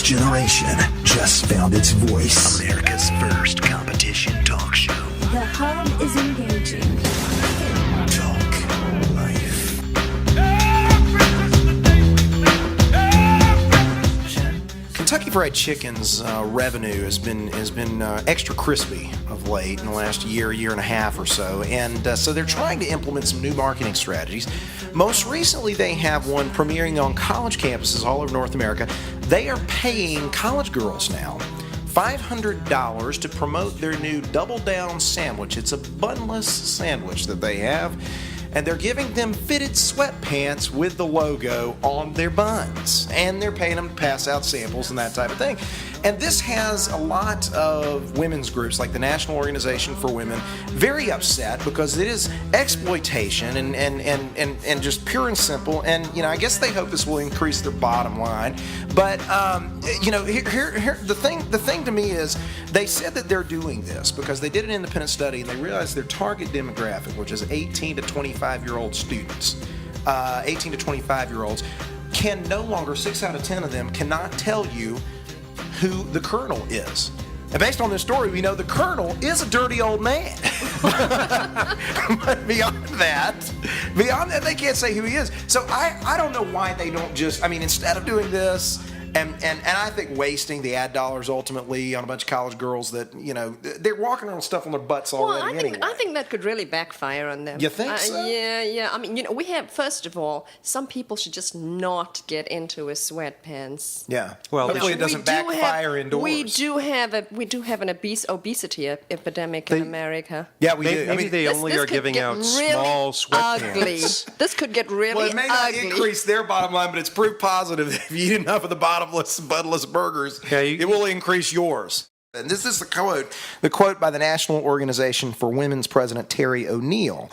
generation just found its voice. America's first competition talk show. The hub is engaging. Talk life. Kentucky Fried Chicken's revenue has been extra crispy of late in the last year and a half or so, and so they're trying to implement some new marketing strategies. Most recently, they have one premiering on college campuses all over North America. They are paying college girls now $500 to promote their new Double Down sandwich. It's a bunless sandwich that they have, and they're giving them fitted sweatpants with the logo on their buns, and they're paying them to pass out samples and that type of thing. And this has a lot of women's groups like the National Organization for Women very upset because it is exploitation and just pure and simple. And I guess they hope this will increase their bottom line. But here the thing to me is they said that they're doing this because they did an independent study and they realized their target demographic, which is 18 to 25-year-old students, 18 to 25-year-olds, can no longer, 6 out of 10 of them cannot tell you who the colonel is. And based on this story, we know the colonel is a dirty old man. But beyond that, they can't say who he is. So I don't know why they don't just, instead of doing this, and I think wasting the ad dollars ultimately on a bunch of college girls that, they're walking around with stuff on their butts already anyway. I think that could really backfire on them. You think so? Yeah. We have, first of all, some people should just not get into a sweatpants. Yeah. Well, hopefully it doesn't backfire indoors. We do have an obesity epidemic in America. Yeah, we do. Maybe they only are giving out small sweatpants. Ugly. This could get really Well, it may not increase their bottom line, but it's proof positive that if you eat enough of the bottomless, bunless burgers, it will increase yours. And this is the quote by the National Organization for Women's President Terry O'Neill.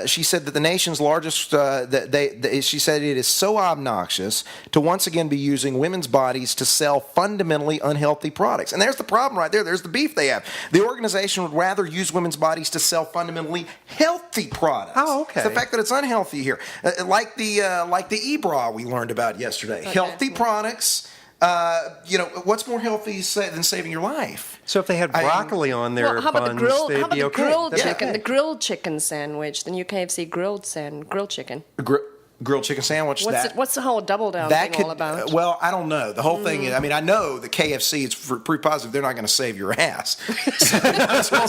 She said that the nation's largest, she said it is so obnoxious to once again be using women's bodies to sell fundamentally unhealthy products. And there's the problem right there. There's the beef they have. The organization would rather use women's bodies to sell fundamentally healthy products. Oh, okay. It's the fact that it's unhealthy here. Like the e-bra we learned about yesterday. Okay. Healthy products. What's more healthy than saving your life? So if they had broccoli on their how about buns, the they'd be okay. grilled chicken? The grilled chicken sandwich, the new KFC grilled chicken. Grilled chicken sandwich. What's the whole double down thing all about? Well, I don't know. The whole thing is, I know the KFC is pretty positive they're not going to save your ass. That's well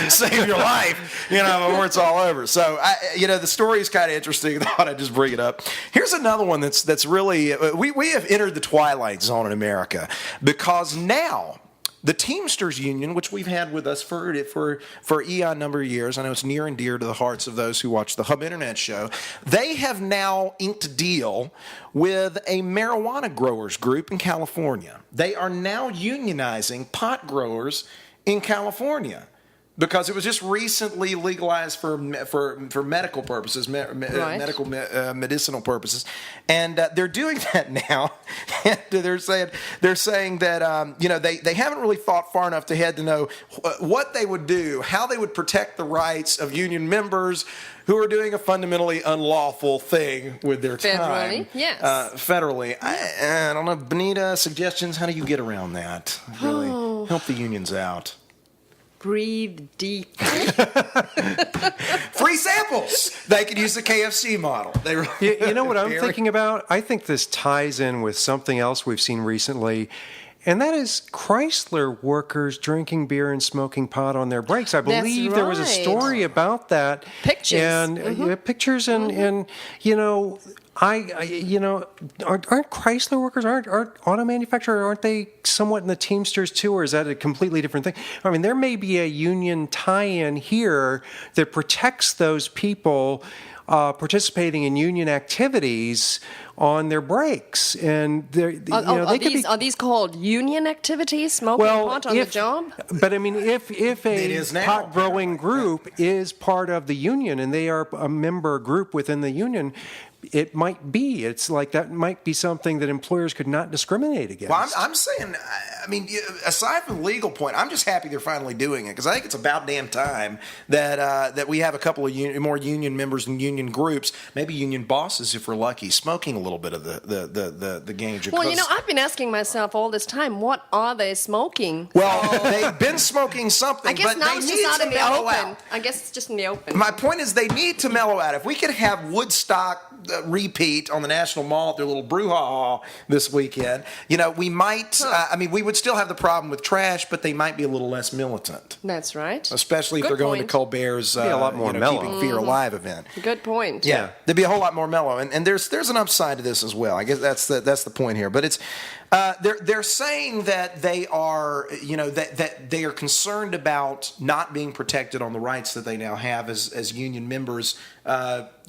save your life, before it's all over. So, the story is kind of interesting. I thought I'd just bring it up. Here's another one that's really, we have entered the twilight zone in America because now, the Teamsters union, which we've had with us for eon number of years, I know it's near and dear to the hearts of those who watch the Hub Internet show, they have now inked a deal with a marijuana growers group in California. They are now unionizing pot growers in California because it was just recently legalized for medical purposes, medicinal purposes, and they're doing that now. And they're saying that they haven't really thought far enough ahead to know what they would do, how they would protect the rights of union members who are doing a fundamentally unlawful thing with their time. Federally, yes. Federally. I don't know, Benita, suggestions? How do you get around that? Really help the unions out. Breathe deep. Free samples. They could use the KFC model. You know what I'm thinking about? I think this ties in with something else we've seen recently, and that is Chrysler workers drinking beer and smoking pot on their breaks. I believe there was a story about that. Pictures. And pictures and aren't Chrysler workers, aren't auto manufacturers, aren't they somewhat in the Teamsters too, or is that a completely different thing? There may be a union tie-in here that protects those people participating in union activities on their breaks, and are these called union activities? Smoking pot on the job? But if a pot growing group is part of the union and they are a member group within the union, it might be. It's like that might be something that employers could not discriminate against. Well, I'm saying I mean, aside from the legal point, I'm just happy they're finally doing it because I think it's about damn time that we have a couple of more union members and union groups, maybe union bosses if we're lucky, smoking a little bit of the gauge. Well, I've been asking myself all this time, what are they smoking? Well, they've been smoking something, I guess but now they it's need just out to in the mellow open. out. I guess it's just in the open. My point is they need to mellow out. If we could have Woodstock repeat on the National Mall at their little brouhaha this weekend, we might, we would still have the problem with trash, but they might be a little less militant. That's right. Especially if Good they're going point. to Colbert's a lot more mellow. Keeping Fear Alive event. Good point. Yeah, there'd be a whole lot more mellow, and there's an upside to this as well. I guess that's the point here. But it's they're saying that they are that they are concerned about not being protected on the rights that they now have as union members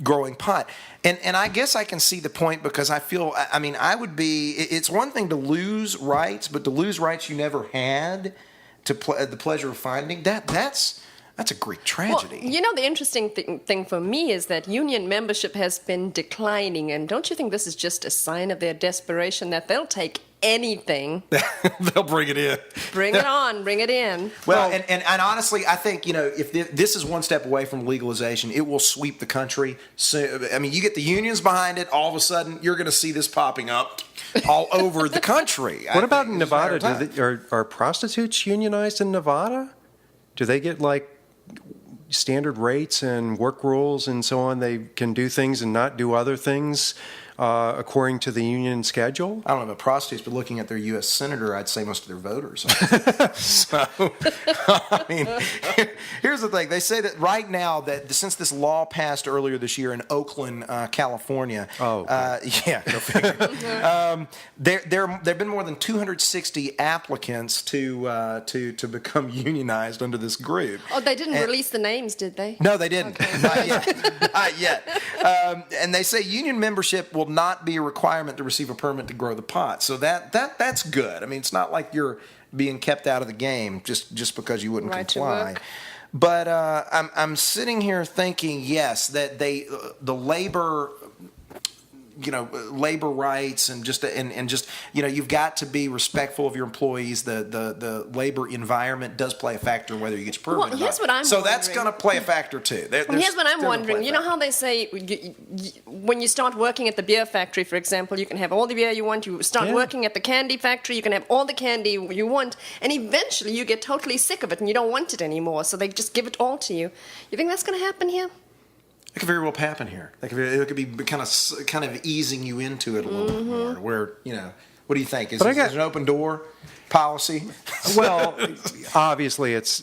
growing pot, and I guess I can see the point because I feel I would be. It's one thing to lose rights, but to lose rights you never had, to the pleasure of finding that's a Greek tragedy. Well, the interesting thing for me is that union membership has been declining, and don't you think this is just a sign of their desperation that they'll take anything? They'll bring it in. Bring it on, bring it in. Well, and honestly, I think, if this is one step away from legalization, it will sweep the country. So, you get the unions behind it, all of a sudden, you're going to see this popping up all over the country. What about in Nevada? Are prostitutes unionized in Nevada? Do they get, standard rates and work rules and so on? They can do things and not do other things according to the union schedule? I don't know about prostitutes, but looking at their U.S. senator, I'd say most of their voters. So, here's the thing. They say that right now, that since this law passed earlier this year in Oakland, California, go figure. There have been more than 260 applicants to become unionized under this group. Oh, they didn't release the names, did they? No, they didn't. Okay. Not yet. Not yet. And they say union membership will not be a requirement to receive a permit to grow the pot. So that's good. It's not like you're being kept out of the game just because you wouldn't Right to comply. work. But I'm sitting here thinking, yes, that the labor rights and just you've got to be respectful of your employees. The labor environment does play a factor in whether you get your permit. Well, here's what I'm So that's wondering. going to play a factor too. Here's what I'm wondering. You know how they say when you start working at the beer factory, for example, you can have all the beer you want. You start working at the candy factory, you can have all the candy you want, and eventually you get totally sick of it and you don't want it anymore. So they just give it all to you. You think that's going to happen here? It could very well happen here. It could be kind of easing you into it a little bit more. Where what do you think? Is it an open door policy? Well, obviously, it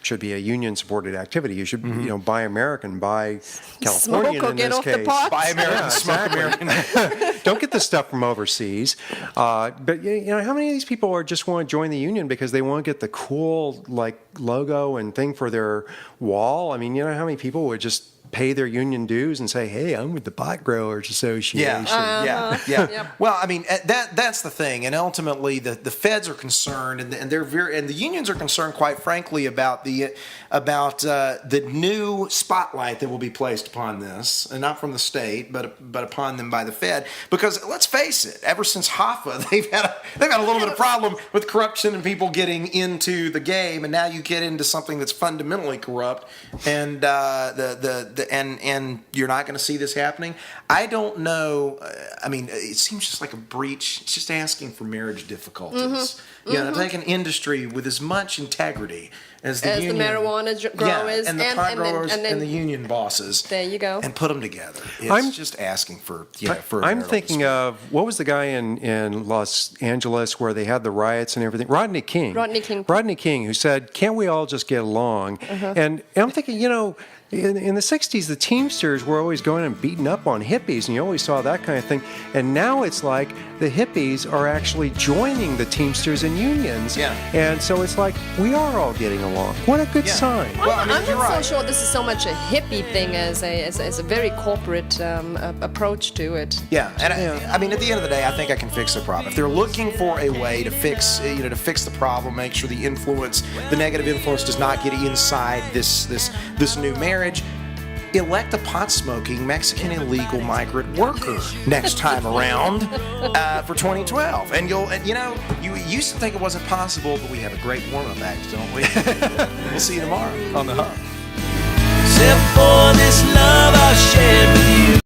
should be a union-supported activity. You should, buy American, buy Californian Smoke or in get this off the case. pot. Buy American, Yeah, smoke exactly. American. Don't get this stuff from overseas. But how many of these people just want to join the union because they want to get the cool logo and thing for their wall? How many people would just pay their union dues and say, "Hey, I'm with the Pot Growers Association." Yeah. Yep. Well, that's the thing, and ultimately the feds are concerned, and the unions are concerned, quite frankly, about the new spotlight that will be placed upon this, and not from the state, but upon them by the Fed. Because let's face it, ever since Hoffa, they've had a little bit of problem with corruption and people getting into the game, and now you get into something that's fundamentally corrupt, and and you're not going to see this happening. I don't know. It seems just like a breach. It's just asking for marriage difficulties. Take an industry with as much integrity as the union, marijuana growers and the pot growers and and the union bosses. There you go. And put them together. It's just asking for I'm thinking of, what was the guy in Los Angeles where they had the riots and everything? Rodney King. Rodney King, who said, "Can't we all just get along?" And I'm thinking, in the 60s, the Teamsters were always going and beating up on hippies, and you always saw that kind of thing. And now it's like the hippies are actually joining the Teamsters and unions. Yeah. And so it's like we are all getting along. What a good sign. Well, I'm you're not right. so sure this is so much a hippie thing as a very corporate approach to it. Yeah, and at the end of the day, I think I can fix the problem. If they're looking for a way to fix the problem, make sure the negative influence, does not get inside this new marriage. elect a pot-smoking Mexican illegal migrant worker next time around for 2012. And you used to think it wasn't possible, but we have a great warm-up act, don't we? We'll see you tomorrow on The Hub. Except for this love I'll share with you.